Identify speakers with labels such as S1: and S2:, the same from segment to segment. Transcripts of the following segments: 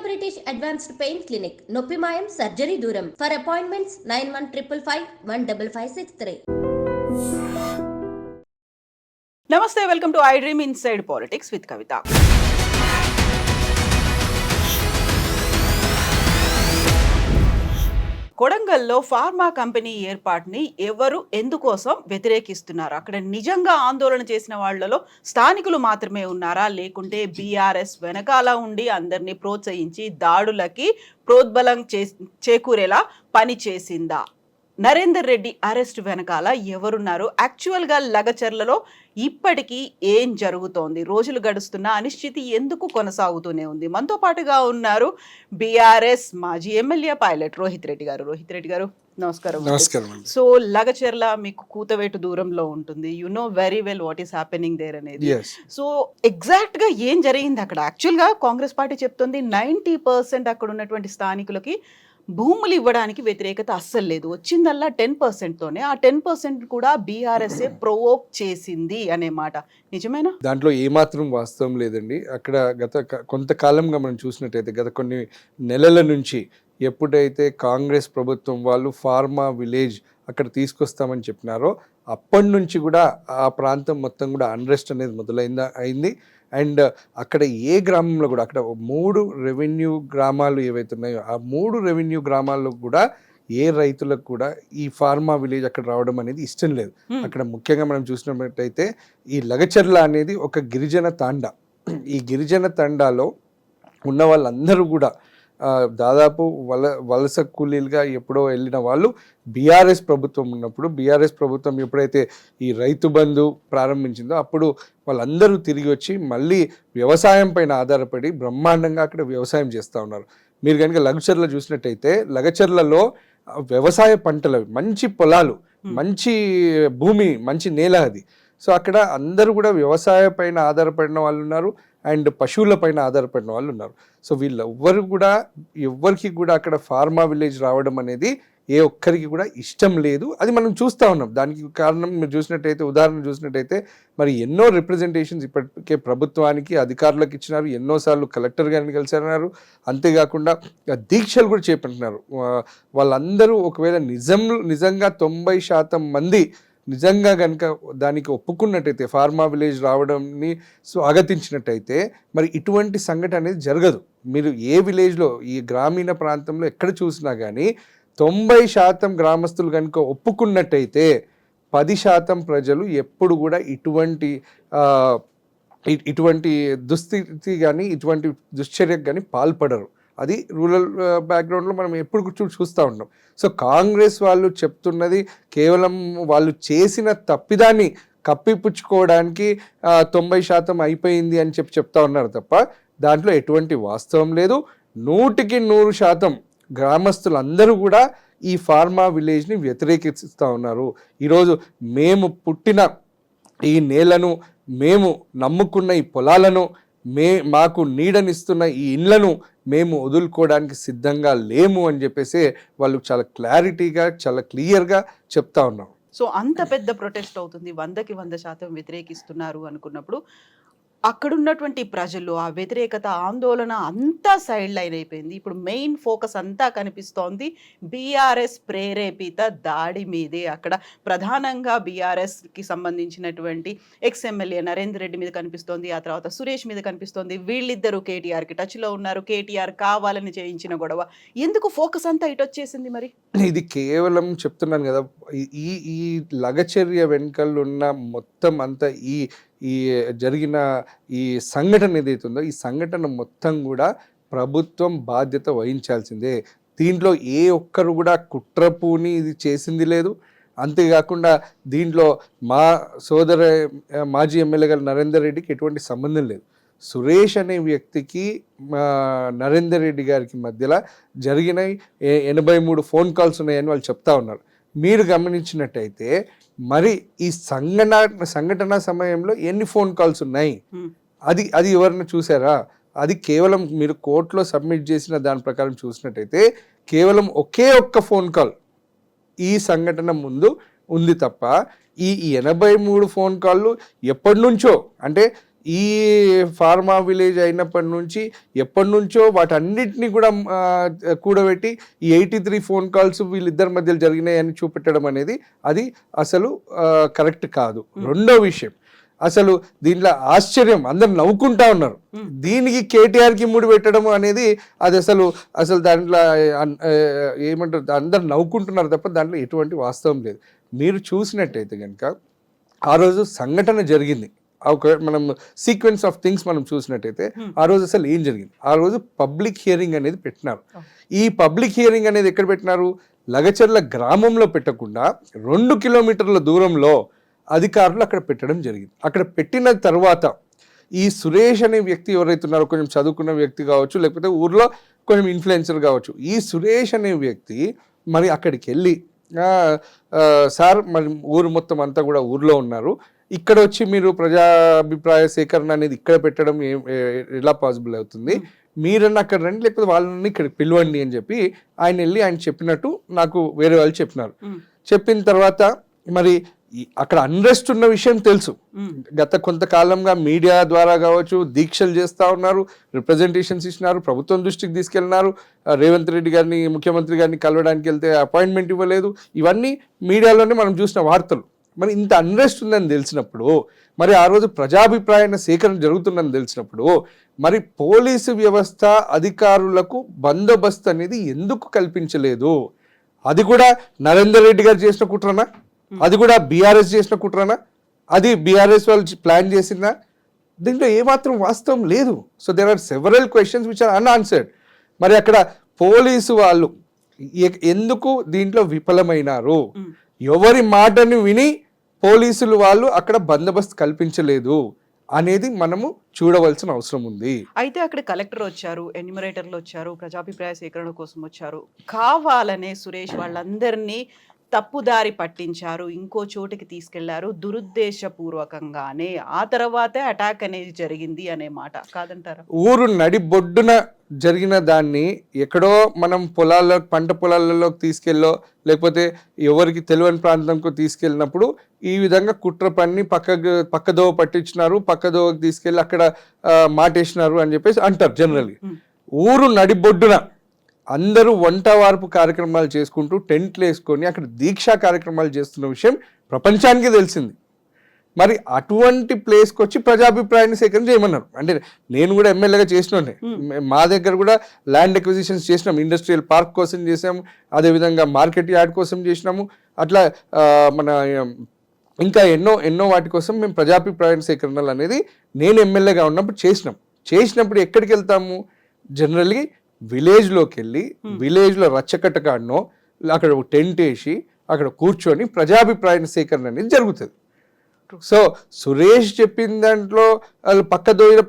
S1: British advanced pain clinic, నొప్పి మాయం, surgery దూరం. For appointments 9155556563.
S2: నమస్తే, welcome to I dream inside politics with Kavitha. కొడంగల్లో ఫార్మా కంపెనీ ఏర్పాటుని ఎవరు ఎందుకోసం వ్యతిరేకిస్తున్నారు? అక్కడ నిజంగా ఆందోళన చేసిన వాళ్లలో స్థానికులు మాత్రమే ఉన్నారా, లేకుంటే బీఆర్ఎస్ వెనకాల ఉండి అందరినీ ప్రోత్సహించి దాడులకి ప్రోద్బలం చేకూరేలా పని చేసిందా? నరేందర్ రెడ్డి అరెస్ట్ వెనకాల ఎవరున్నారు? యాక్చువల్గా లగచర్లలో ఇప్పటికీ ఏం జరుగుతోంది? రోజులు గడుస్తున్న అనిశ్చితి ఎందుకు కొనసాగుతూనే ఉంది? మనతో పాటుగా ఉన్నారు బీఆర్ఎస్ మాజీ ఎమ్మెల్యే పైలట్ రోహిత్ రెడ్డి గారు. రోహిత్ రెడ్డి గారు, నమస్కారం.
S3: నమస్కారం.
S2: సో లగచర్ల మీకు కూతవేటు దూరంలో ఉంటుంది. You know very well what is happening there అనేది. సో ఎగ్జాక్ట్ గా ఏం జరిగింది అక్కడ? యాక్చువల్గా కాంగ్రెస్ పార్టీ చెప్తుంది 90% అక్కడ ఉన్నటువంటి స్థానికులకి భూములు ఇవ్వడానికి వ్యతిరేకత అస్సలు లేదు, వచ్చిందల్లా 10%తోనే. ఆ 10% కూడా బీఆర్ఎస్ఏ ప్రొవోక్ చేసింది అనే మాట నిజమేనా?
S3: దాంట్లో ఏమాత్రం వాస్తవం లేదండి. అక్కడ గత కొంతకాలంగా మనం చూసినట్టయితే గత కొన్ని నెలల నుంచి ఎప్పుడైతే కాంగ్రెస్ ప్రభుత్వం వాళ్ళు ఫార్మా విలేజ్ అక్కడ తీసుకొస్తామని చెప్పినారో అప్పటి నుంచి కూడా ఆ ప్రాంతం మొత్తం కూడా అన్రెస్ట్ అనేది అయింది. అండ్ అక్కడ ఏ గ్రామంలో కూడా, అక్కడ 3 రెవెన్యూ గ్రామాలు ఏవైతే ఉన్నాయో ఆ 3 రెవెన్యూ గ్రామాల్లో కూడా ఏ రైతులకు కూడా ఈ ఫార్మా విలేజ్ అక్కడ రావడం అనేది ఇష్టం లేదు. అక్కడ ముఖ్యంగా మనం చూసినట్టయితే ఈ లగచర్ల అనేది ఒక గిరిజన తాండా. ఈ గిరిజన తాండాలో ఉన్న వాళ్ళందరూ కూడా దాదాపు వలస కూలీలుగా ఎప్పుడో వెళ్ళిన వాళ్ళు బీఆర్ఎస్ ప్రభుత్వం ఉన్నప్పుడు, బీఆర్ఎస్ ప్రభుత్వం ఎప్పుడైతే ఈ రైతు బంధు ప్రారంభించిందో అప్పుడు వాళ్ళందరూ తిరిగి వచ్చి మళ్ళీ వ్యవసాయం పైన ఆధారపడి బ్రహ్మాండంగా అక్కడ వ్యవసాయం చేస్తూ ఉన్నారు. మీరు కనుక లగచర్ల చూసినట్టయితే లగచర్లలో వ్యవసాయ పంటలు, మంచి పొలాలు, మంచి భూమి, మంచి నేల అది. సో అక్కడ అందరూ కూడా వ్యవసాయ పైన ఆధారపడిన వాళ్ళు ఉన్నారు అండ్ పశువుల పైన ఆధారపడిన వాళ్ళు ఉన్నారు. సో ఎవ్వరికి కూడా అక్కడ ఫార్మా విలేజ్ రావడం అనేది ఏ ఒక్కరికి కూడా ఇష్టం లేదు. అది మనం చూస్తూ ఉన్నాం. దానికి కారణం మీరు చూసినట్టయితే, ఉదాహరణ చూసినట్టయితే మరి ఎన్నో రిప్రజెంటేషన్స్ ఇప్పటికే ప్రభుత్వానికి అధికారులకు ఇచ్చినారు, ఎన్నోసార్లు కలెక్టర్ గారిని కలిసినారు. అంతేకాకుండా దీక్షలు కూడా చేపట్టినారు. వాళ్ళందరూ ఒకవేళ నిజంగా 90% మంది నిజంగా కనుక దానికి ఒప్పుకున్నట్టయితే, ఫార్మా విలేజ్ రావడంని స్వాగతించినట్టయితే మరి ఇటువంటి సంఘటన అనేది జరగదు. మీరు ఏ విలేజ్లో, ఈ గ్రామీణ ప్రాంతంలో ఎక్కడ చూసినా కానీ 90% గ్రామస్తులు కనుక ఒప్పుకున్నట్టయితే 10% ప్రజలు ఎప్పుడు కూడా ఇటువంటి దుస్థితి కానీ ఇటువంటి దుశ్చర్యకు కానీ పాల్పడరు. అది రూరల్ బ్యాక్గ్రౌండ్లో మనం ఎప్పుడు చూస్తూ ఉంటాం. సో కాంగ్రెస్ వాళ్ళు చెప్తున్నది కేవలం వాళ్ళు చేసిన తప్పిదాన్ని కప్పిపుచ్చుకోవడానికి 90% అయిపోయింది అని చెప్తా ఉన్నారు తప్ప దాంట్లో ఎటువంటి వాస్తవం లేదు. 100% గ్రామస్తులందరూ కూడా ఈ ఫార్మా విలేజ్ని వ్యతిరేకిస్తూ ఉన్నారు. ఈరోజు మేము పుట్టిన ఈ నేలను, మేము నమ్ముకున్న ఈ పొలాలను, మాకు నీడనిస్తున్న ఈ ఇండ్లను మేము వదులుకోవడానికి సిద్ధంగా లేము అని చెప్పేసి వాళ్ళు చాలా క్లారిటీగా, చాలా క్లియర్గా చెప్తా ఉన్నాం.
S2: సో అంత పెద్ద ప్రొటెస్ట్ అవుతుంది, 100కి 100% వ్యతిరేకిస్తున్నారు అనుకున్నప్పుడు అక్కడున్నటువంటి ప్రజలు ఆ వ్యతిరేకత, ఆందోళన అంతా సైడ్ లైన్ అయిపోయింది. ఇప్పుడు మెయిన్ ఫోకస్ అంతా కనిపిస్తోంది బీఆర్ఎస్ ప్రేరేపిత దాడి మీదే. అక్కడ ప్రధానంగా బీఆర్ఎస్కి సంబంధించినటువంటి ఎమ్మెల్యే నరేందర్ రెడ్డి మీద కనిపిస్తోంది, ఆ తర్వాత సురేష్ మీద కనిపిస్తోంది. వీళ్ళిద్దరూ కేటీఆర్కి టచ్లో ఉన్నారు. కేటీఆర్ కావాలని చేయించిన గొడవ. ఎందుకు ఫోకస్ అంతా ఇటు వచ్చేసింది? మరి
S3: ఇది కేవలం చెప్తున్నాను కదా, ఈ లగచర్య వెనుకలు ఉన్న మొత్తం అంతా ఈ జరిగిన ఈ సంఘటన ఏదైతుందో ఈ సంఘటన మొత్తం కూడా ప్రభుత్వం బాధ్యత వహించాల్సిందే. దీంట్లో ఏ ఒక్కరు కూడా కుట్రపూని ఇది చేసింది లేదు. అంతేకాకుండా దీంట్లో మా మాజీ ఎమ్మెల్యే గారు నరేందర్ రెడ్డికి ఎటువంటి సంబంధం లేదు. సురేష్ అనే వ్యక్తికి నరేందర్ రెడ్డి గారికి మధ్యలో జరిగిన 83 ఫోన్ కాల్స్ ఉన్నాయని వాళ్ళు చెప్తా ఉన్నారు. మీరు గమనించినట్టయితే మరి ఈ సంఘటన సమయంలో ఎన్ని ఫోన్ కాల్స్ ఉన్నాయి అది ఎవరైనా చూసారా? అది కేవలం మీరు కోర్టులో సబ్మిట్ చేసిన దాని ప్రకారం చూసినట్టయితే కేవలం ఒకే ఒక్క ఫోన్ కాల్ ఈ సంఘటన ముందు ఉంది తప్ప ఈ 83 ఫోన్ కాళ్ళు ఎప్పటి నుంచో, అంటే ఈ ఫార్మా విలేజ్ అయినప్పటి నుంచి ఎప్పటి నుంచో వాటన్నిటిని కూడా కూడబెట్టి ఈ 83 ఫోన్ కాల్స్ వీళ్ళిద్దరి మధ్యలో జరిగినాయి అని చూపెట్టడం అనేది అది అసలు కరెక్ట్ కాదు. రెండో విషయం, అసలు దీంట్లో ఆశ్చర్యం, అందరు నవ్వుకుంటా ఉన్నారు. దీనికి కేటీఆర్కి ముడి పెట్టడం అనేది అది అసలు దాంట్లో ఏమంటారు, అందరు నవ్వుకుంటున్నారు తప్ప దాంట్లో ఎటువంటి వాస్తవం లేదు. మీరు చూసినట్టయితే కనుక ఆ రోజు సంఘటన జరిగింది, మనం సీక్వెన్స్ ఆఫ్ థింగ్స్ మనం చూసినట్టయితే ఆ రోజు అసలు ఏం జరిగింది. ఆ రోజు పబ్లిక్ హియరింగ్ అనేది పెట్టినారు. ఈ పబ్లిక్ హియరింగ్ అనేది ఎక్కడ పెట్టినారు? లగచర్ల గ్రామంలో పెట్టకుండా 2 కిలోమీటర్ల దూరంలో అధికారులు అక్కడ పెట్టడం జరిగింది. అక్కడ పెట్టిన తర్వాత ఈ సురేష్ అనే వ్యక్తి ఎవరైతే ఉన్నారో, కొంచెం చదువుకున్న వ్యక్తి కావచ్చు, లేకపోతే ఊర్లో కొంచెం ఇన్ఫ్లుయెన్సర్ కావచ్చు, ఈ సురేష్ అనే వ్యక్తి మరి అక్కడికి వెళ్ళి సార్ మరి ఊరు మొత్తం అంతా కూడా ఊర్లో ఉన్నారు, ఇక్కడ వచ్చి మీరు ప్రజాభిప్రాయ సేకరణ అనేది ఇక్కడ పెట్టడం ఎలా పాసిబుల్ అవుతుంది, మీరన్నా అక్కడ రండి లేకపోతే వాళ్ళని ఇక్కడ పిలవండి అని చెప్పి ఆయన వెళ్ళి ఆయన చెప్పినట్టు నాకు వేరే వాళ్ళు చెప్పినారు. చెప్పిన తర్వాత మరి అక్కడ అన్రెస్ట్ ఉన్న విషయం తెలుసు. గత కొంతకాలంగా మీడియా ద్వారా కావచ్చు దీక్షలు చేస్తూ ఉన్నారు, రిప్రజెంటేషన్స్ ఇచ్చినారు, ప్రభుత్వం దృష్టికి తీసుకెళ్ళినారు, రేవంత్ రెడ్డి గారిని ముఖ్యమంత్రి గారిని కలవడానికి వెళ్తే అపాయింట్మెంట్ ఇవ్వలేదు. ఇవన్నీ మీడియాలోనే మనం చూసిన వార్తలు. మరి ఇంత అన్రెస్ట్ ఉందని తెలిసినప్పుడు, మరి ఆ రోజు ప్రజాభిప్రాయ సేకరణ జరుగుతుందని తెలిసినప్పుడు, మరి పోలీసు వ్యవస్థ అధికారులకు బందోబస్తు అనేది ఎందుకు కల్పించలేదు? అది కూడా నరేందర్ రెడ్డి గారు చేసిన కుట్రనా? అది కూడా బీఆర్ఎస్ చేసిన కుట్రనా? అది బీఆర్ఎస్ వాళ్ళు ప్లాన్ చేసిందా? దీంట్లో ఏమాత్రం వాస్తవం లేదు. So there are several questions which are unanswered. మరి అక్కడ పోలీసు వాళ్ళు ఎందుకు దీంట్లో విఫలమైనారు? ఎవరి మాటను విని పోలీసులు వాళ్ళు అక్కడ బందోబస్తు కల్పించలేదు అనేది మనము చూడవలసిన అవసరం ఉంది.
S2: అయితే అక్కడ కలెక్టర్ వచ్చారు, ఎన్యూమరేటర్లు వచ్చారు, ప్రజాభిప్రాయ సేకరణ కోసం వచ్చారు, కావాలనే సురేష్ వాళ్ళందరినీ తప్పుదారి పట్టించారు, ఇంకో చోటికి తీసుకెళ్లారు దురుద్దేశపూర్వకంగానే. ఆ తర్వాతే అటాక్ అనేది జరిగింది అనే మాట కాదంటారా?
S3: ఊరు నడిబొడ్డున జరిగిన దాన్ని ఎక్కడో మనం పొలాల్లో పంట పొలాలలోకి తీసుకెళ్ళో లేకపోతే ఎవరికి తెలియని ప్రాంతంకు తీసుకెళ్ళినప్పుడు ఈ విధంగా కుట్ర పన్ని పక్కదోవ పట్టించినారు, పక్కదోవకి తీసుకెళ్ళి అక్కడ మాటేసినారు అని చెప్పేసి అంటారు జనరల్గా. ఊరు నడిబొడ్డున అందరూ వంట వార్పు కార్యక్రమాలు చేసుకుంటూ టెంట్లు వేసుకొని అక్కడ దీక్షా కార్యక్రమాలు చేస్తున్న విషయం ప్రపంచానికి తెలిసింది. మరి అటువంటి ప్లేస్కి వచ్చి ప్రజాభిప్రాయాన్ని సేకరణ చేయమన్నారు. అంటే నేను కూడా ఎమ్మెల్యేగా చేసినాను, మా దగ్గర కూడా ల్యాండ్ ఎక్విజిషన్స్ చేసినాం, ఇండస్ట్రియల్ పార్క్ కోసం చేసాము, అదేవిధంగా మార్కెట్ యార్డ్ కోసం చేసినాము, అట్లా మన ఇంకా ఎన్నో వాటి కోసం మేము ప్రజాభిప్రాయ సేకరణలు అనేది నేను ఎమ్మెల్యేగా ఉన్నప్పుడు చేసినప్పుడు ఎక్కడికి వెళ్తాము? జనరల్గా విలేజ్లోకి వెళ్ళి విలేజ్లో రచ్చకట్ట కాడనో అక్కడ టెంట్ వేసి అక్కడ కూర్చొని ప్రజాభిప్రాయ సేకరణ అనేది జరుగుతుంది. సో సురేష్ చెప్పిన దాంట్లో వాళ్ళు పక్కదోయిన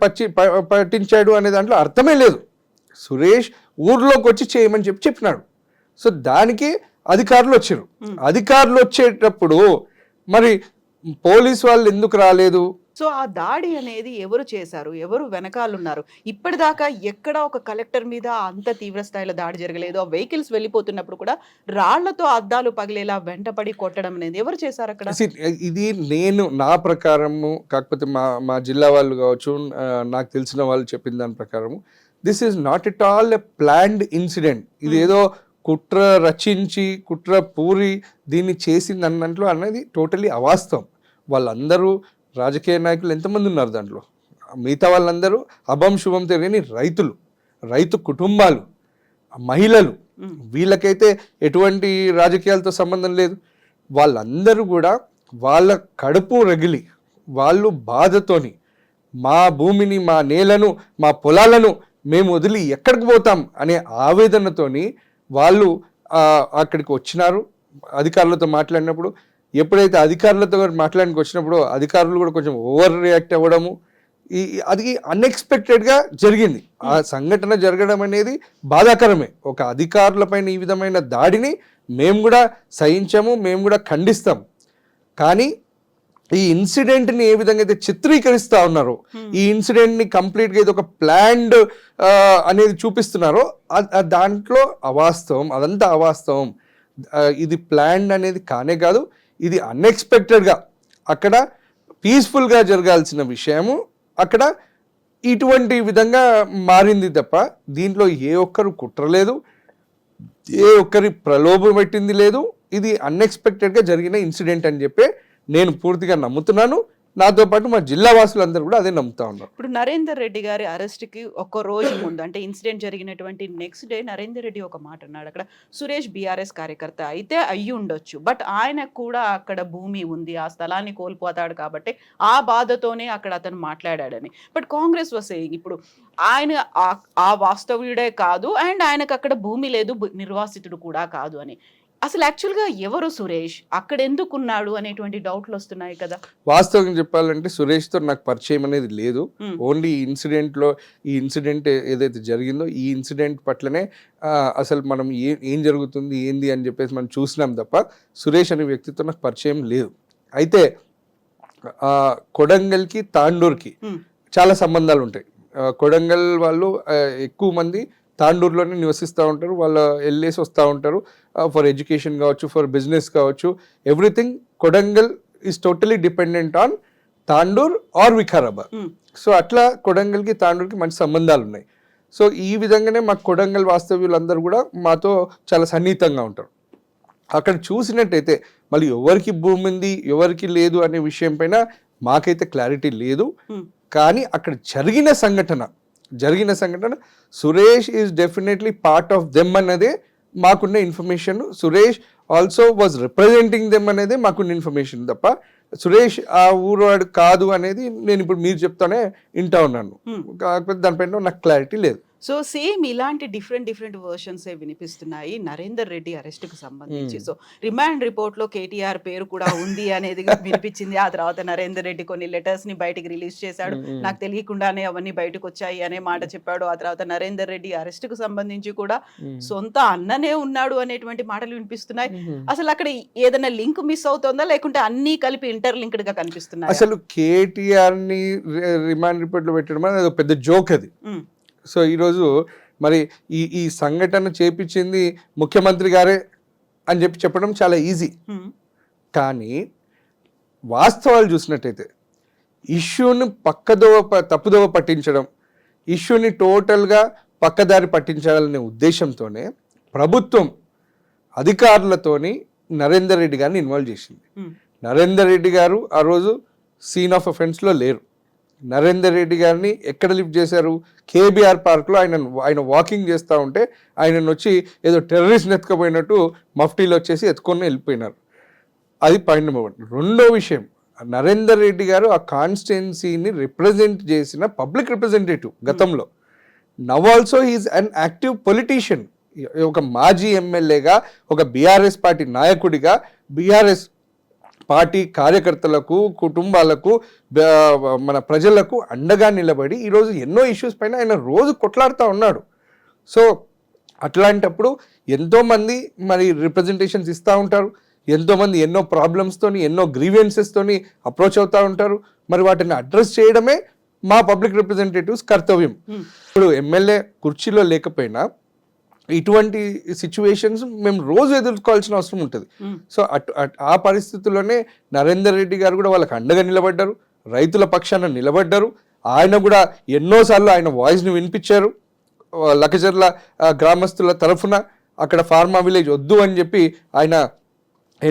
S3: పట్టించాడు అనే దాంట్లో అర్థమే లేదు. సురేష్ ఊర్లోకి వచ్చి చేయమని చెప్పినాడు. సో దానికి అధికారులు వచ్చారు. అధికారులు వచ్చేటప్పుడు మరి పోలీసు వాళ్ళు ఎందుకు రాలేదు?
S2: సో ఆ దాడి అనేది ఎవరు చేశారు, ఎవరు వెనకాలన్నారు? ఇప్పటిదాకా ఎక్కడ ఒక కలెక్టర్ మీద అంత తీవ్ర స్థాయిలో దాడి జరగలేదు. ఆ వెహికల్స్ వెళ్ళిపోతున్నప్పుడు కూడా రాళ్లతో అద్దాలు పగిలేలా వెంటపడి కొట్టడం అనేది ఎవరు చేశారు అక్కడ?
S3: ఇది నేను నా ప్రకారము, కాకపోతే మా జిల్లా వాళ్ళు కావచ్చు, నాకు తెలిసిన వాళ్ళు చెప్పిన దాని ప్రకారము this is not at all a planned incident. ఇది ఏదో కుట్ర రచించి కుట్ర పూరి దీన్ని చేసింది అన్నట్లు అనేది టోటలీ అవాస్తవం. వాళ్ళందరూ రాజకీయ నాయకులు ఎంతమంది ఉన్నారు దాంట్లో? మిగతా వాళ్ళందరూ అభం శుభం తెలియని రైతు కుటుంబాలు, మహిళలు, వీళ్ళకైతే ఎటువంటి రాజకీయాలతో సంబంధం లేదు. వాళ్ళందరూ కూడా వాళ్ళ కడుపు రగిలి వాళ్ళు బాధతోని మా భూమిని, మా నేలను, మా పొలాలను మేము వదిలి ఎక్కడికి పోతాం అనే ఆవేదనతోని వాళ్ళు అక్కడికి వచ్చినారు. అధికారులతో మాట్లాడినప్పుడు, ఎప్పుడైతే అధికారులతో మాట్లాడానికి వచ్చినప్పుడు అధికారులు కూడా కొంచెం ఓవర్ రియాక్ట్ అవ్వడము, అది అన్ఎక్స్పెక్టెడ్గా జరిగింది. ఆ సంఘటన జరగడం అనేది బాధాకరమే. ఒక అధికారులపైన ఈ విధమైన దాడిని మేము కూడా సహించాము, మేము కూడా ఖండిస్తాం. కానీ ఈ ఇన్సిడెంట్ని ఏ విధంగా అయితే చిత్రీకరిస్తూ ఉన్నారో, ఈ ఇన్సిడెంట్ని కంప్లీట్గా ఇది ఒక ప్లాన్డ్ అనేది చూపిస్తున్నారో దాంట్లో అవాస్తవం, అదంతా అవాస్తవం. ఇది ప్లాన్డ్ అనేది కానే కాదు, ఇది అన్ఎక్స్పెక్టెడ్గా అక్కడ పీస్ఫుల్గా జరగాల్సిన విషయము అక్కడ ఇటువంటి విధంగా మారింది తప్ప దీంట్లో ఏ ఒక్కరు కుట్రలేదు, ఏ ఒక్కరి ప్రలోభం పెట్టింది లేదు. ఇది అన్ఎక్స్పెక్టెడ్గా జరిగిన ఇన్సిడెంట్ అని చెప్పి నేను పూర్తిగా నమ్ముతున్నాను. నాతో పాటు మా జిల్లా వాసులందరూ కూడా అదే నమ్ముతా ఉన్నారు.
S2: ఇప్పుడు నరేందర్ రెడ్డి గారి అరెస్ట్కి ఒక్క రోజు ముందు, అంటే ఇన్సిడెంట్ జరిగినటువంటి నెక్స్ట్ డే, నరేందర్ రెడ్డి ఒక మాట అన్నాడు. అక్కడ సురేష్ బీఆర్ఎస్ కార్యకర్త అయితే అయ్యి ఉండొచ్చు, బట్ ఆయనకు కూడా అక్కడ భూమి ఉంది, ఆ స్థలాన్ని కోల్పోతాడు కాబట్టి ఆ బాధతోనే అక్కడ అతను మాట్లాడాడని. బట్ కాంగ్రెస్ వస్తే ఇప్పుడు ఆయన ఆ వాస్తవ్యుడే కాదు అండ్ ఆయనకు అక్కడ భూమి లేదు, నిర్వాసితుడు కూడా కాదు అని. అసలు యాక్చువల్గా ఎవరు సురేష్, అక్కడ ఎందుకున్నాడు అనేటువంటి డౌట్లు వస్తున్నాయి కదా.
S3: వాస్తవంగా చెప్పాలంటే సురేష్తో నాకు పరిచయం అనేది లేదు. ఓన్లీ ఈ ఇన్సిడెంట్ ఏదైతే జరిగిందో ఈ ఇన్సిడెంట్ పట్లనే అసలు మనం ఏం జరుగుతుంది ఏంది అని చెప్పేసి మనం చూసినాం తప్ప సురేష్ అనే వ్యక్తితో నాకు పరిచయం లేదు. అయితే కొడంగల్కి తాండూర్కి చాలా సంబంధాలు ఉంటాయి. కొడంగల్ వాళ్ళు ఎక్కువ మంది తాండూరులోనే నివసిస్తూ ఉంటారు, వాళ్ళు వెళ్ళేసి వస్తూ ఉంటారు ఫర్ ఎడ్యుకేషన్ కావచ్చు, ఫర్ బిజినెస్ కావచ్చు. Everything Kodangal is totally dependent on Tandur or Vikarabad. So అట్లా కొడంగల్కి తాండూర్కి మంచి సంబంధాలు ఉన్నాయి. సో ఈ విధంగానే మా కొడంగల్ వాస్తవ్యులందరూ కూడా మాతో చాలా సన్నిహితంగా ఉంటారు. అక్కడ చూసినట్టయితే మళ్ళీ ఎవరికి భూమి ఉంది ఎవరికి లేదు అనే విషయం పైన మాకైతే క్లారిటీ లేదు. కానీ అక్కడ జరిగిన సంఘటన Suresh is definitely part of them అన్నదే మాకున్న information. Suresh also was representing them అనేది మాకున్న ఇన్ఫర్మేషన్ తప్ప సురేష్ ఆ ఊరువాడు కాదు అనేది నేను ఇప్పుడు మీరు చెప్తానే వింటా ఉన్నాను. కాకపోతే దానిపైన నాకు క్లారిటీ లేదు.
S2: సో సేమ్ ఇలాంటి డిఫరెంట్ వర్షన్స్ వినిపిస్తున్నాయి నరేందర్ రెడ్డి అరెస్ట్కు సంబంధించి. సో రిమాండ్ రిపోర్ట్లో కేటీఆర్ పేరు కూడా ఉంది అనేది వినిపించింది. ఆ తర్వాత నరేందర్ రెడ్డి కొన్ని లెటర్స్ని బయటికి రిలీజ్ చేశాడు, నాకు తెలియకుండానే అవన్నీ బయటకు వచ్చాయి అనే మాట చెప్పాడు. ఆ తర్వాత నరేందర్ రెడ్డి అరెస్ట్కు సంబంధించి కూడా సొంత అన్ననే ఉన్నాడు అనేటువంటి మాటలు వినిపిస్తున్నాయి. అసలు అక్కడ ఏదైనా లింక్ మిస్ అవుతుందా లేకుంటే అన్నీ కలిపి ఇంటర్లింక్డ్ గా కనిపిస్తున్నాయి?
S3: అసలు కేటీఆర్ ని రిమాండ్ రిపోర్ట్లో పెట్టడం అనేది పెద్ద జోక్ అది. సో ఈరోజు మరి ఈ సంఘటన చేపించింది ముఖ్యమంత్రి గారే అని చెప్పడం చాలా ఈజీ. కానీ వాస్తవాలు చూసినట్టయితే ఇష్యూని తప్పుదోవ పట్టించడం, ఇష్యూని టోటల్గా పక్కదారి పట్టించాలనే ఉద్దేశంతోనే ప్రభుత్వం అధికారులతోని నరేందర్ రెడ్డి గారిని ఇన్వాల్వ్ చేసింది. నరేందర్ రెడ్డి గారు ఆ రోజు సీన్ ఆఫ్ అఫెన్స్లో లేరు. నరేందర్ రెడ్డి గారిని ఎక్కడ లిఫ్ట్ చేశారు? కేబీఆర్ పార్క్లో ఆయన వాకింగ్ చేస్తూ ఉంటే ఆయనను వచ్చి ఏదో టెర్రరిస్ట్ ఎత్తుకపోయినట్టు మఫ్టీలో వచ్చేసి ఎత్తుకొని వెళ్ళిపోయినారు. అది పాయింట్ నెంబర్ 1. రెండో విషయం, నరేందర్ రెడ్డి గారు ఆ కాన్స్టిట్యున్సీని రిప్రజెంట్ చేసిన పబ్లిక్ రిప్రజెంటేటివ్ గతంలో. Now also he is an active politician. ఒక మాజీ ఎమ్మెల్యేగా, ఒక బీఆర్ఎస్ పార్టీ నాయకుడిగా, బీఆర్ఎస్ పార్టీ కార్యకర్తలకు, కుటుంబాలకు, మన ప్రజలకు అండగా నిలబడి ఈరోజు ఎన్నో ఇష్యూస్ పైన ఆయన రోజు కొట్లాడుతూ ఉన్నాడు. సో అట్లాంటప్పుడు ఎంతోమంది మరి రిప్రజెంటేషన్స్ ఇస్తూ ఉంటారు, ఎంతోమంది ఎన్నో ప్రాబ్లమ్స్తోని, ఎన్నో గ్రీవెన్సెస్తోని అప్రోచ్ అవుతూ ఉంటారు. మరి వాటిని అడ్రస్ చేయడమే మా పబ్లిక్ రిప్రజెంటేటివ్స్ కర్తవ్యం. ఇప్పుడు ఎమ్మెల్యే కుర్చీలో లేకపోయినా ఇటువంటి సిచ్యువేషన్స్ మేము రోజు ఎదుర్కోవాల్సిన అవసరం ఉంటుంది. సో ఆ పరిస్థితుల్లోనే నరేందర్ రెడ్డి గారు కూడా వాళ్ళకి అండగా నిలబడ్డారు, రైతుల పక్షాన నిలబడ్డారు. ఆయన కూడా ఎన్నోసార్లు ఆయన వాయిస్ని వినిపించారు. లకచర్ల గ్రామస్తుల తరఫున అక్కడ ఫార్మా విలేజ్ వద్దు అని చెప్పి ఆయన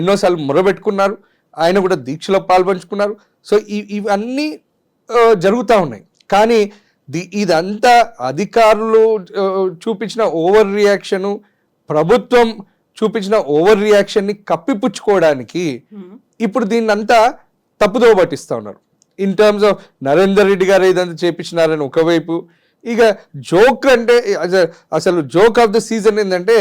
S3: ఎన్నోసార్లు మొరబెట్టుకున్నారు. ఆయన కూడా దీక్షలో పాల్పంచుకున్నారు. సో ఇవన్నీ జరుగుతూ ఉన్నాయి. కానీ ఇదంతా అధికారులు చూపించిన ఓవర్ రియాక్షను, ప్రభుత్వం చూపించిన ఓవర్ రియాక్షన్ని కప్పిపుచ్చుకోవడానికి ఇప్పుడు దీన్నంతా తప్పుదోవ పట్టిస్తూ ఉన్నారు. In terms of Narender Reddy గారు ఇదంతా చేపించినారని ఒకవైపు, ఇక జోక్ అంటే అసలు జోక్ ఆఫ్ ద సీజన్ ఏంటంటే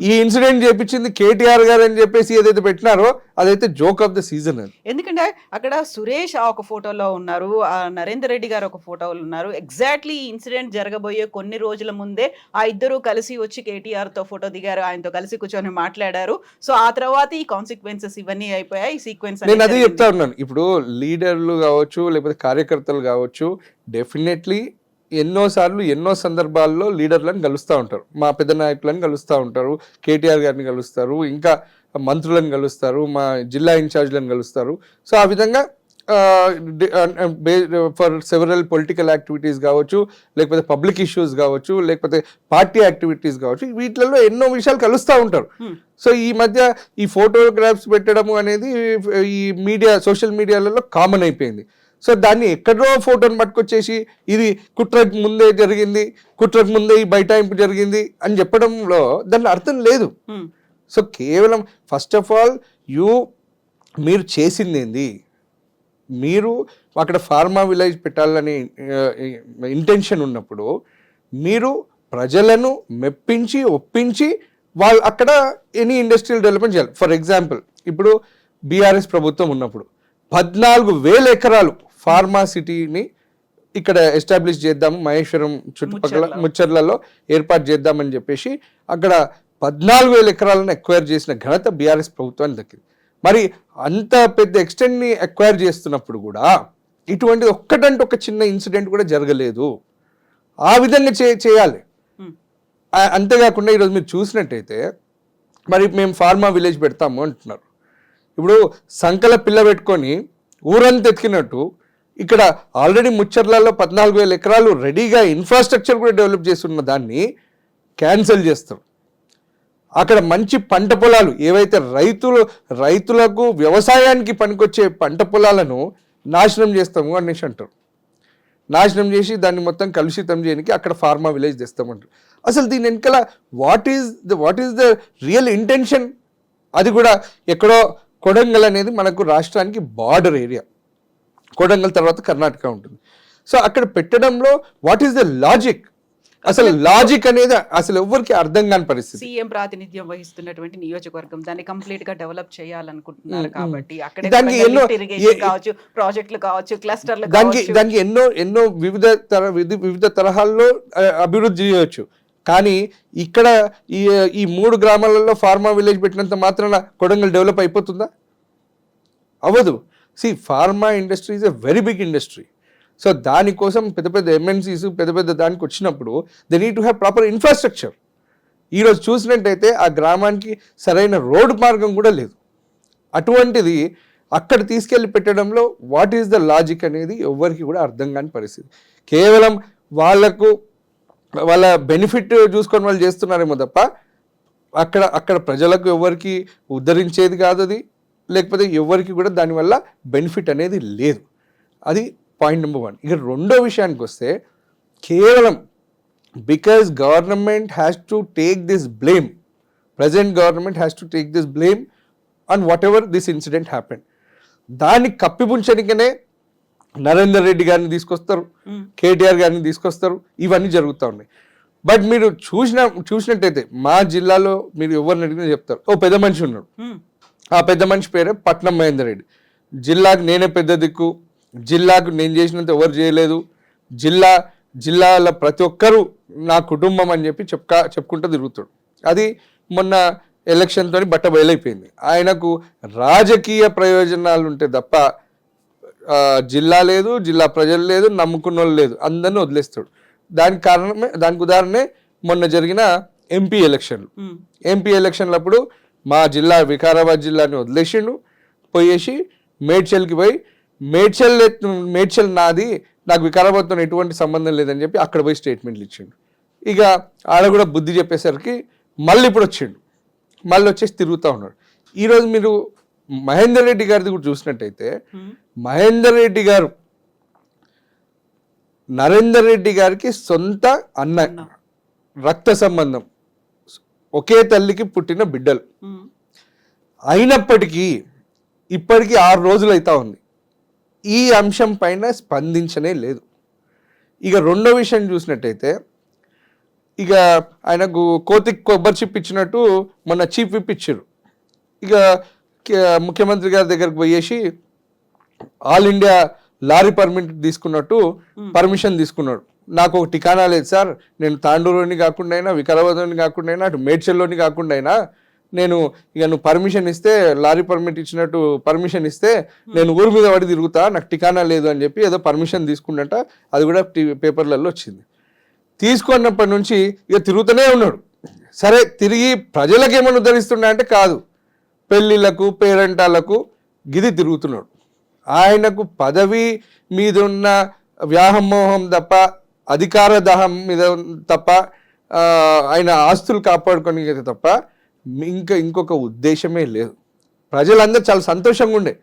S3: ఈ ఇన్సిడెంట్ చేపించింది కేటీఆర్ గారు అని చెప్పేసి ఏదైతే పెట్టినారో అదైతే జోక్ ఆఫ్ ద సీజన్ అని.
S2: ఎందుకంటే అక్కడ సురేష్ ఒక ఫోటోలో ఉన్నారు, నరేందర్ రెడ్డి గారు ఒక ఫోటోలో ఉన్నారు. ఎగ్జాక్ట్లీ ఈ ఇన్సిడెంట్ జరగబోయే కొన్ని రోజుల ముందే ఆ ఇద్దరు కలిసి వచ్చి కేటీఆర్ తో ఫోటో దిగారు, ఆయనతో కలిసి కూర్చొని మాట్లాడారు. సో ఆ తర్వాత ఈ కాన్సిక్వెన్సెస్ ఇవన్నీ అయిపోయాయి. ఈ సీక్వెన్స్
S3: నేను అదే చెప్తా ఉన్నాను. ఇప్పుడు లీడర్లు కావచ్చు, లేకపోతే కార్యకర్తలు కావచ్చు, డెఫినెట్లీ ఎన్నోసార్లు ఎన్నో సందర్భాల్లో లీడర్లను కలుస్తూ ఉంటారు, మా పెద్ద నాయకులను కలుస్తూ ఉంటారు, కేటీఆర్ గారిని కలుస్తారు, ఇంకా మంత్రులను కలుస్తారు, మా జిల్లా ఇన్ఛార్జ్లను కలుస్తారు. సో ఆ విధంగా ఫర్ సెవరల్ పొలిటికల్ యాక్టివిటీస్ కావచ్చు, లేకపోతే పబ్లిక్ ఇష్యూస్ కావచ్చు, లేకపోతే పార్టీ యాక్టివిటీస్ కావచ్చు, వీటిలలో ఎన్నో విషయాలు కలుస్తూ ఉంటారు. సో ఈ మధ్య ఈ ఫోటోగ్రాఫ్స్ పెట్టడము అనేది ఈ మీడియా, సోషల్ మీడియాలలో కామన్ అయిపోయింది. సో దాన్ని ఎక్కడో ఫోటోని పట్టుకొచ్చేసి ఇది కుట్రకు ముందే జరిగింది, కుట్రకు ముందే ఈ బైటాయింపు జరిగింది అని చెప్పడంలో దాని అర్థం లేదు. సో కేవలం ఫస్ట్ ఆఫ్ ఆల్ మీరు చేసింది ఏంది? మీరు అక్కడ ఫార్మా విలేజ్ పెట్టాలని ఇంటెన్షన్ ఉన్నప్పుడు మీరు ప్రజలను మెప్పించి ఒప్పించి వాళ్ళు అక్కడ ఎనీ ఇండస్ట్రియల్ డెవలప్మెంట్ చేయాలి. ఫర్ ఎగ్జాంపుల్ ఇప్పుడు బీఆర్ఎస్ ప్రభుత్వం ఉన్నప్పుడు 14,000 ఎకరాలు ఫార్మా సిటీని ఇక్కడ ఎస్టాబ్లిష్ చేద్దాము, మహేశ్వరం చుట్టుపక్కల ముచ్చర్లలో ఏర్పాటు చేద్దామని చెప్పేసి అక్కడ 14,000 ఎకరాలను ఎక్వైర్ చేసిన ఘనత బీఆర్ఎస్ ప్రభుత్వానికి దక్కింది. మరి అంత పెద్ద ఎక్స్టెంట్ని ఎక్వైర్ చేస్తున్నప్పుడు కూడా ఇటువంటి ఒక్కటంటే ఒక చిన్న ఇన్సిడెంట్ కూడా జరగలేదు. ఆ విధంగా చేయాలి. అంతేకాకుండా ఈరోజు మీరు చూసినట్టయితే మరి మేము ఫార్మా విలేజ్ పెడతాము అంటున్నారు. ఇప్పుడు సంకల పిల్ల పెట్టుకొని ఊరంతా ఎత్తికినట్టు ఇక్కడ ఆల్రెడీ ముచ్చర్లలో 14,000 ఎకరాలు రెడీగా ఇన్ఫ్రాస్ట్రక్చర్ కూడా డెవలప్ చేస్తున్న దాన్ని క్యాన్సిల్ చేస్తారు. అక్కడ మంచి పంట పొలాలు ఏవైతే రైతులకు వ్యవసాయానికి పనికొచ్చే పంట పొలాలను నాశనం చేస్తాము అనేసి అంటారు. నాశనం చేసి దాన్ని మొత్తం కలుషితం చేయడానికి అక్కడ ఫార్మా విలేజ్ తెస్తామంటారు. అసలు దీని వెనకాల what is the real intention? అది కూడా ఎక్కడో కొడంగల్ అనేది మనకు రాష్ట్రానికి బార్డర్ ఏరియా. కొడంగల్ తర్వాత కర్ణాటక ఉంటుంది. సో అక్కడ పెట్టడంలో వాట్ ఈస్ ద లాజిక్? అసలు లాజిక్ అనేది అసలు ఎవరికి అర్థం కాని పరిస్థితి.
S2: సీఎం ప్రాతినిధ్యం వహిస్తున్నటువంటి నియోజకవర్గం దాన్ని కంప్లీట్ గా డెవలప్ చేయాలనుకుంటున్నారు కాబట్టి అక్కడ
S3: దానికి ఎన్నో
S2: కావచ్చు, ప్రాజెక్టులు కావచ్చు, క్లస్టర్లు
S3: దానికి ఎన్నో వివిధ తరహాల్లో అభివృద్ధి చేయవచ్చు. కానీ ఇక్కడ ఈ 3 గ్రామాలలో ఫార్మా విలేజ్ పెట్టినంత మాత్రాన కొడంగల్ డెవలప్ అయిపోతుందా? అవ్వదు. Pharma industry is a very big industry. So దానికోసం పెద్ద పెద్ద ఎంఎన్సీస్ పెద్ద దానికి వచ్చినప్పుడు they need to have proper infrastructure. ఈరోజు చూసినట్టయితే ఆ గ్రామానికి సరైన రోడ్డు మార్గం కూడా లేదు. అటువంటిది అక్కడ తీసుకెళ్ళి పెట్టడంలో వాట్ ఈస్ ద లాజిక్ అనేది ఎవరికి కూడా అర్థం కాని పరిస్థితి. కేవలం వాళ్ళ బెనిఫిట్ చూసుకొని వాళ్ళు చేస్తున్నారేమో తప్ప అక్కడ ప్రజలకు ఎవరికి ఉద్ధరించేది కాదు అది, లేకపోతే ఎవరికి కూడా దానివల్ల బెనిఫిట్ అనేది లేదు. అది పాయింట్ నెంబర్ 1. ఇక రెండో విషయానికి వస్తే కేవలం because government has to take this blame, present government has to take this blame on what ever this incident happened. దాన్ని కప్పిపుంచడానికనే నరేందర్ రెడ్డి గారిని తీసుకొస్తారు, కేటీఆర్ గారిని తీసుకొస్తారు, ఇవన్నీ జరుగుతూ ఉన్నాయి. బట్ మీరు చూసినట్టయితే మా జిల్లాలో మీరు ఎవరిని అడిగినా చెప్తారు, ఓ పెద్ద మనిషి ఉన్నాడు, ఆ పెద్ద మనిషి పేరే పట్నం మహేందర్ రెడ్డి. జిల్లాకు నేనే పెద్ద దిక్కు, జిల్లాకు నేను చేసినంత ఎవరు చేయలేదు, జిల్లాలో ప్రతి ఒక్కరూ నా కుటుంబం అని చెప్పి చెప్పుకుంటూ తిరుగుతాడు. అది మొన్న ఎలక్షన్తో బట్ట బయలైపోయింది. ఆయనకు రాజకీయ ప్రయోజనాలు ఉంటే తప్ప జిల్లా లేదు, జిల్లా ప్రజలు లేదు, నమ్ముకున్న వాళ్ళు లేదు, అందరినీ వదిలేస్తాడు. దానికి ఉదాహరణే మొన్న జరిగిన ఎంపీ ఎలక్షన్లప్పుడు మా జిల్లా వికారాబాద్ జిల్లాని వదిలేసిండు, పోయేసి మేడ్చల్కి పోయి మేడ్చల్ నాది, నాకు వికారాబాద్తో ఎటువంటి సంబంధం లేదని చెప్పి అక్కడ పోయి స్టేట్మెంట్లు ఇచ్చిండు. ఇక ఆడ కూడా బుద్ధి చెప్పేసరికి మళ్ళీ ఇప్పుడు వచ్చిండు, మళ్ళీ వచ్చేసి తిరుగుతూ ఉన్నాడు. ఈరోజు మీరు మహేందర్ రెడ్డి గారిది కూడా చూసినట్టయితే మహేందర్ రెడ్డి గారు నరేందర్ రెడ్డి గారికి సొంత అన్న, రక్త సంబంధం, ఒకే తల్లికి పుట్టిన బిడ్డలు. అయినప్పటికీ ఇప్పటికీ 6 రోజులు అవుతా ఉంది, ఈ అంశం పైన స్పందించనే లేదు. ఇక రెండో విషయం చూసినట్టయితే ఇక ఆయనకు కోతికి కొబ్బరి చిప్ ఇచ్చినట్టు మొన్న చీఫ్ విప్ ఇచ్చారు. ఇక ముఖ్యమంత్రి గారి దగ్గరకు పోయేసి ఆల్ ఇండియా లారీ పర్మిట్ తీసుకున్నట్టు పర్మిషన్ తీసుకున్నాడు. నాకు ఒక ఠికానా లేదు సార్, నేను తాండూరులోని కాకుండా అయినా, వికారాబాద్లోని కాకుండా అయినా, అటు మేడ్చల్లోని కాకుండా అయినా, నేను ఇక నువ్వు పర్మిషన్ ఇస్తే, లారీ పర్మిట్ ఇచ్చినట్టు పర్మిషన్ ఇస్తే నేను ఊరి మీద పడి తిరుగుతా, నాకు ఠికానా లేదు అని చెప్పి ఏదో పర్మిషన్ తీసుకున్నట్ట. అది కూడా పేపర్లలో వచ్చింది. తీసుకున్నప్పటి నుంచి ఇక తిరుగుతూనే ఉన్నాడు. సరే, తిరిగి ప్రజలకు ఏమైనా ఉద్ధరిస్తున్నా అంటే కాదు, పెళ్ళిళ్ళకు పేరెంటాలకు గిది తిరుగుతున్నాడు. ఆయనకు పదవి మీద ఉన్న వ్యామోహం తప్ప, అధికార దాహం మీద తప్ప, ఆయన ఆస్తులు కాపాడుకోవడానికి తప్ప ఇంకొక ఉద్దేశమే లేదు. ప్రజలందరూ చాలా సంతోషంగా ఉండే.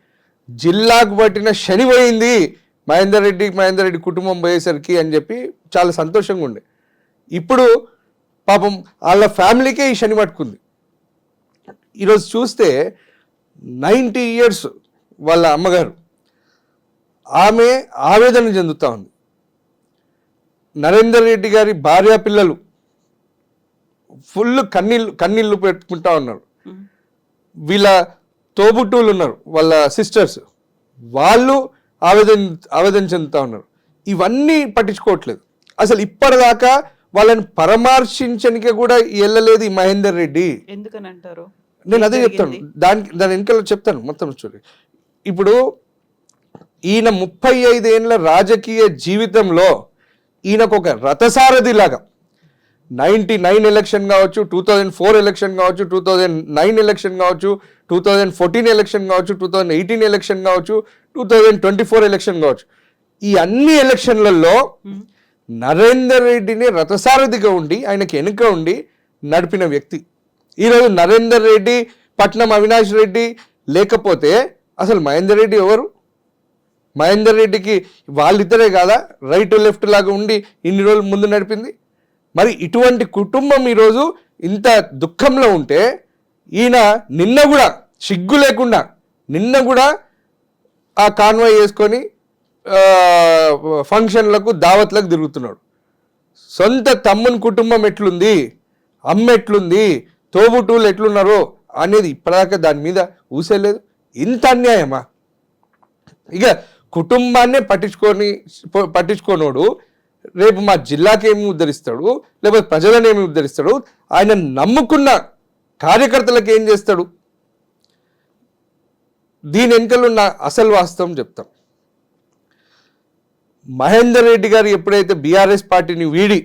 S3: జిల్లాకు పట్టిన శని పోయింది మహేందర్ రెడ్డి కుటుంబం పోయేసరికి అని చెప్పి చాలా సంతోషంగా ఉండే. ఇప్పుడు పాపం వాళ్ళ ఫ్యామిలీకే ఈ శని పట్టుకుంది. ఈరోజు చూస్తే 90 years వాళ్ళ అమ్మగారు, ఆమె ఆవేదన చెందుతూ ఉంది. నరేందర్ రెడ్డి గారి భార్య పిల్లలు ఫుల్ కన్నీళ్ళు పెట్టుకుంటా ఉన్నారు. వీళ్ళ తోబుట్టువులు ఉన్నారు, వాళ్ళ సిస్టర్స్, వాళ్ళు ఆవేదన చెందుతూ ఉన్నారు. ఇవన్నీ పట్టించుకోవట్లేదు. అసలు ఇప్పటిదాకా వాళ్ళని పరామర్శించడానికి కూడా వెళ్ళలేదు ఈ మహేందర్ రెడ్డి.
S2: ఎందుకని అంటారు?
S3: నేను అదే చెప్తాను, దాని వెనకాల చెప్తాను మొత్తం స్టోరీ. ఇప్పుడు ఈయన 35 ఏళ్ళ రాజకీయ జీవితంలో ఈయనకు ఒక రథసారథి లాగా 99 ఎలక్షన్ కావచ్చు, 2004 ఎలక్షన్ కావచ్చు, 2009 ఎలక్షన్ కావచ్చు, 2014 ఎలక్షన్ కావచ్చు, 2018 ఎలక్షన్ కావచ్చు, 2024 ఎలక్షన్ కావచ్చు, ఈ అన్ని ఎలక్షన్లలో నరేందర్ రెడ్డిని రథసారథిగా ఉండి ఆయనకి వెనుక ఉండి నడిపిన వ్యక్తి. ఈరోజు నరేందర్ రెడ్డి, పట్నం అవినాష్ రెడ్డి లేకపోతే అసలు మహేందర్ రెడ్డి ఎవరు? మహేందర్ రెడ్డికి వాళ్ళిద్దరే కాదా రైట్ లెఫ్ట్ లాగా ఉండి ఇన్ని రోజులు ముందు నడిపింది? మరి ఇటువంటి కుటుంబం ఈరోజు ఇంత దుఃఖంలో ఉంటే ఈయన నిన్న కూడా సిగ్గు లేకుండా నిన్న కూడా ఆ కాన్వాయ్ చేసుకొని ఫంక్షన్లకు దావత్లకు తిరుగుతున్నాడు. సొంత తమ్ముని కుటుంబం ఎట్లుంది, అమ్మ ఎట్లుంది, తోబుట్టువులు ఎట్లున్నారో అనేది ఇప్పటిదాకా దాని మీద ఊసేలేదు. ఇంత అన్యాయమా? ఇక కుటుంబాన్నే పట్టించుకోనోడు రేపు మా జిల్లాకి ఏమి ఉద్ధరిస్తాడు, లేకపోతే ప్రజలను ఏమి ఉద్ధరిస్తాడు, ఆయన నమ్ముకున్న కార్యకర్తలకు ఏం చేస్తాడు? దీని వెనుకలున్న అసలు వాస్తవం చెప్తాం. మహేందర్ రెడ్డి గారు ఎప్పుడైతే బీఆర్ఎస్ పార్టీని వీడి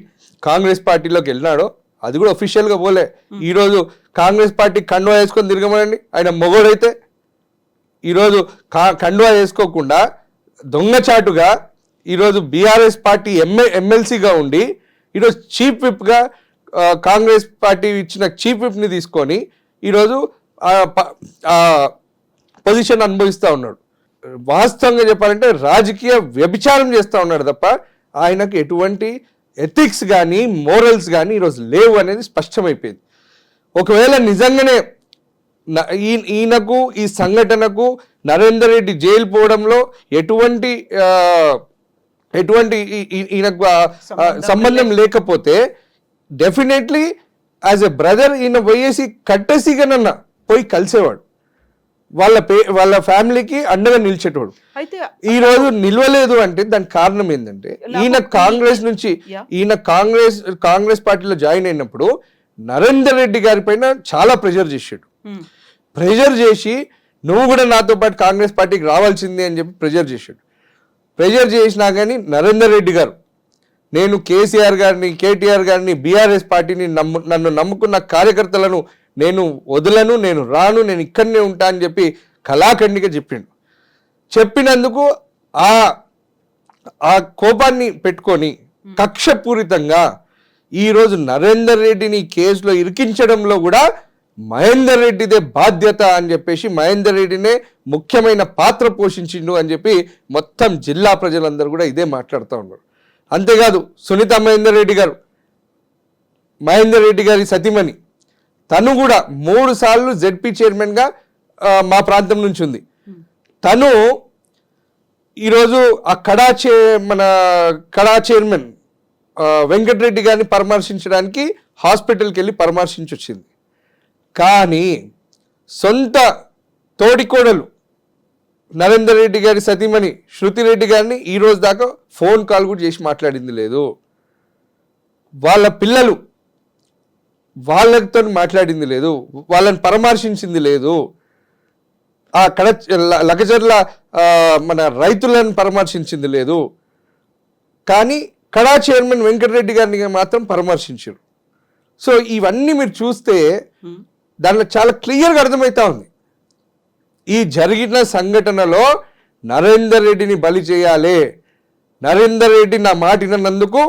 S3: కాంగ్రెస్ పార్టీలోకి వెళ్ళినాడో, అది కూడా అఫీషియల్గా పోలే. ఈరోజు కాంగ్రెస్ పార్టీ కండువా వేసుకొని తిరగమనండి, ఆయన మొగోడైతే ఈరోజు కండువా వేసుకోకుండా దొంగచాటుగా ఈరోజు బీఆర్ఎస్ పార్టీ ఎమ్మెల్సీగా ఉండి ఈరోజు చీఫ్ విప్గా కాంగ్రెస్ పార్టీ ఇచ్చిన చీఫ్ విప్ని తీసుకొని ఈరోజు పొజిషన్ అనుభవిస్తూ ఉన్నాడు. వాస్తవంగా చెప్పాలంటే రాజకీయ వ్యభిచారం చేస్తూ ఉన్నాడు తప్ప ఆయనకు ఎటువంటి ఎథిక్స్ కానీ మోరల్స్ కానీ ఈరోజు లేవు అనేది స్పష్టమైపోయింది. ఒకవేళ నిజంగానే ఈయనకు ఈ సంఘటనకు నరేందర్ రెడ్డి జైలు పోవడంలో ఎటువంటి ఈయనకు సంబంధం లేకపోతే డెఫినెట్లీ యాజ్ ఎ బ్రదర్ ఈయన పోయేసి కట్టసిగానన్నా పోయి కలిసేవాడు, వాళ్ళ ఫ్యామిలీకి అండగా నిలిచేటోడు.
S2: అయితే
S3: ఈ రోజు నిలవలేదు అంటే దానికి కారణం ఏంటంటే ఈయన కాంగ్రెస్ పార్టీలో జాయిన్ అయినప్పుడు నరేందర్ రెడ్డి గారి పైన చాలా ప్రెషర్ చేసాడు. ప్రెషర్ చేసి నువ్వు కూడా నాతో పాటు కాంగ్రెస్ పార్టీకి రావాల్సిందే అని చెప్పి ప్రెషర్ చేశాడు. ప్రెషర్ చేసినా కానీ నరేందర్ రెడ్డి గారు, నేను కేసీఆర్ గారిని, కేటీఆర్ గారిని, బీఆర్ఎస్ పార్టీని నన్ను నమ్ముకున్న కార్యకర్తలను నేను వదలను, నేను రాను, నేను ఇక్కడనే ఉంటా అని చెప్పి కళాఖండిగా చెప్పినందుకు ఆ కోపాన్ని పెట్టుకొని కక్షపూరితంగా ఈరోజు నరేందర్ రెడ్డిని కేసులో ఇరికించడంలో కూడా మహేందర్ రెడ్డిదే బాధ్యత అని చెప్పేసి మహేందర్ రెడ్డినే ముఖ్యమైన పాత్ర పోషించిండు అని చెప్పి మొత్తం జిల్లా ప్రజలందరూ కూడా ఇదే మాట్లాడుతూ ఉన్నారు. అంతేకాదు సునీత మహేందర్ రెడ్డి గారు, మహేందర్ రెడ్డి గారి సతీమణి, తను కూడా 3 సార్లు జెడ్పీ చైర్మన్గా మా ప్రాంతం నుంచి ఉంది. తను ఈరోజు ఆ మన కడా చైర్మన్ వెంకటరెడ్డి గారిని పరామర్శించడానికి హాస్పిటల్కి వెళ్ళి పరామర్శించి వచ్చింది. కానీ సొంత తోడికోడలు నరేందర్ రెడ్డి గారి సతీమణి శృతి రెడ్డి గారిని ఈరోజు దాకా ఫోన్ కాల్ కూడా చేసి మాట్లాడింది లేదు. వాళ్ళ పిల్లలు వాళ్ళతో మాట్లాడింది లేదు, వాళ్ళని పరామర్శించింది లేదు. అక్కడ లగజర్ల మన రైతులను పరామర్శించింది లేదు. కానీ కడా చైర్మన్ వెంకటరెడ్డి గారిని మాత్రం పరామర్శించారు. సో ఇవన్నీ మీరు చూస్తే దానిలో చాలా క్లియర్గా అర్థమవుతా ఉంది. ఈ జరిగిన సంఘటనలో నరేందర్ రెడ్డిని బలి చేయాలి, నరేందర్ రెడ్డి నా మాట విన్నందుకు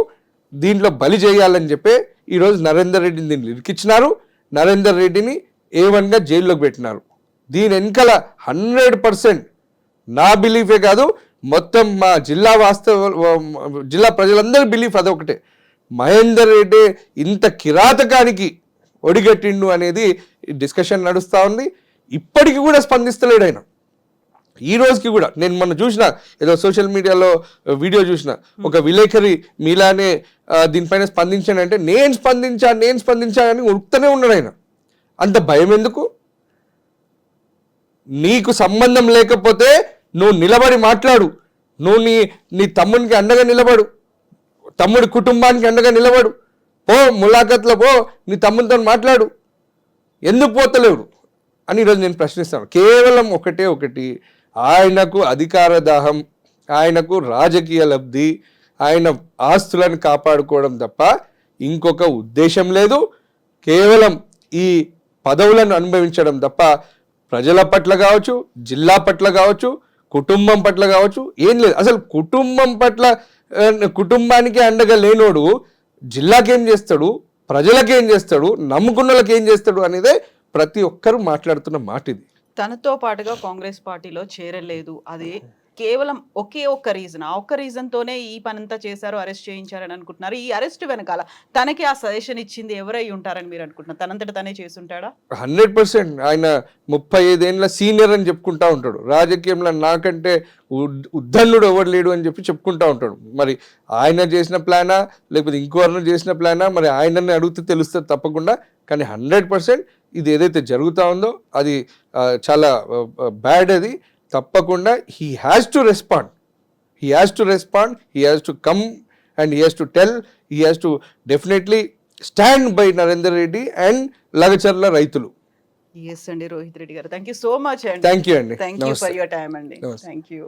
S3: దీంట్లో బలి చేయాలని చెప్పి ఈరోజు నరేందర్ రెడ్డిని దీన్ని ఇరికిచ్చినారు. నరేందర్ రెడ్డిని A1గా జైల్లోకి పెట్టినారు. దీని వెనకాల 100% నా బిలీఫే కాదు, మొత్తం మా జిల్లా ప్రజలందరి బిలీఫ్ అదొకటే. మహేందర్ రెడ్డి ఇంత కిరాతకానికి ఒడిగట్టిండు అనేది డిస్కషన్ నడుస్తూ ఉంది. ఇప్పటికీ కూడా స్పందిస్తలేడు ఆయన. ఈ రోజుకి కూడా నేను మొన్న చూసిన ఏదో సోషల్ మీడియాలో వీడియో చూసిన, ఒక విలేకరి మీలానే దీనిపైన స్పందించానంటే నేను స్పందించా అని ఉరుకుతూనే ఉన్నాడు ఆయన. అంత భయం ఎందుకు? నీకు సంబంధం లేకపోతే నువ్వు నిలబడి మాట్లాడు, నువ్వు నీ తమ్మునికి అండగా నిలబడు, తమ్ముడి కుటుంబానికి అండగా నిలబడు, పో ములాఖత్లో పో, నీ తమ్మునితో మాట్లాడు, ఎందుకు పోతలేవు అని ఈరోజు నేను ప్రశ్నిస్తాను. కేవలం ఒకటి, ఆయనకు అధికార దాహం, ఆయనకు రాజకీయ లబ్ధి, ఆయన ఆస్తులను కాపాడుకోవడం తప్ప ఇంకొక ఉద్దేశం లేదు. కేవలం ఈ పదవులను అనుభవించడం తప్ప ప్రజల పట్ల కావచ్చు, జిల్లా పట్ల కావచ్చు, కుటుంబం పట్ల కావచ్చు ఏం లేదు. అసలు కుటుంబానికి అండగా లేనోడు జిల్లాకేం చేస్తాడు, ప్రజలకేం చేస్తాడు, నమ్ముకున్న వాళ్ళకి ఏం చేస్తాడు అనేదే ప్రతి ఒక్కరూ మాట్లాడుతున్న మాట ఇది.
S2: తనతో పాటుగా కాంగ్రెస్ పార్టీలో చేరలేదు, అది కేవలం ఒకే ఒక్క రీజన్, ఆ ఒక్క రీజన్తోనే ఈ పనంతా చేశారు, అరెస్ట్ చేయించారని అనుకుంటున్నారు. ఈ అరెస్ట్ వెనకాల తనకి ఆ సజెషన్ ఇచ్చింది ఎవరై ఉంటారని మీరు అనుకుంటున్నారు? తనంతట తనే చేసుంటాడా?
S3: 100%. ఆయన 35 ఏళ్ళ సీనియర్ అని చెప్పుకుంటా ఉంటాడు. రాజకీయంలో నాకంటే ఉద్దన్నుడు ఎవరు లేడు అని చెప్పుకుంటా ఉంటాడు. మరి ఆయన చేసిన ప్లానా లేకపోతే ఇంకోరిని చేసిన ప్లానా, మరి ఆయనని అడిగితే తెలుస్తుంది తప్పకుండా. కానీ 100% ఇది ఏదైతే జరుగుతూ ఉందో అది చాలా బ్యాడ్. అది తప్పకుండా he has to respond, he has to come and he has to tell, he has to definitely stand by Narendra Reddy and Lagacherla రైతులు.
S2: ఎస్ అండి, రోహిత్ రెడ్డి గారు, థ్యాంక్ యూ సో మచ్ అండి.
S3: థ్యాంక్ యూ అండి.
S2: Thank you for your time అండి. Thank you.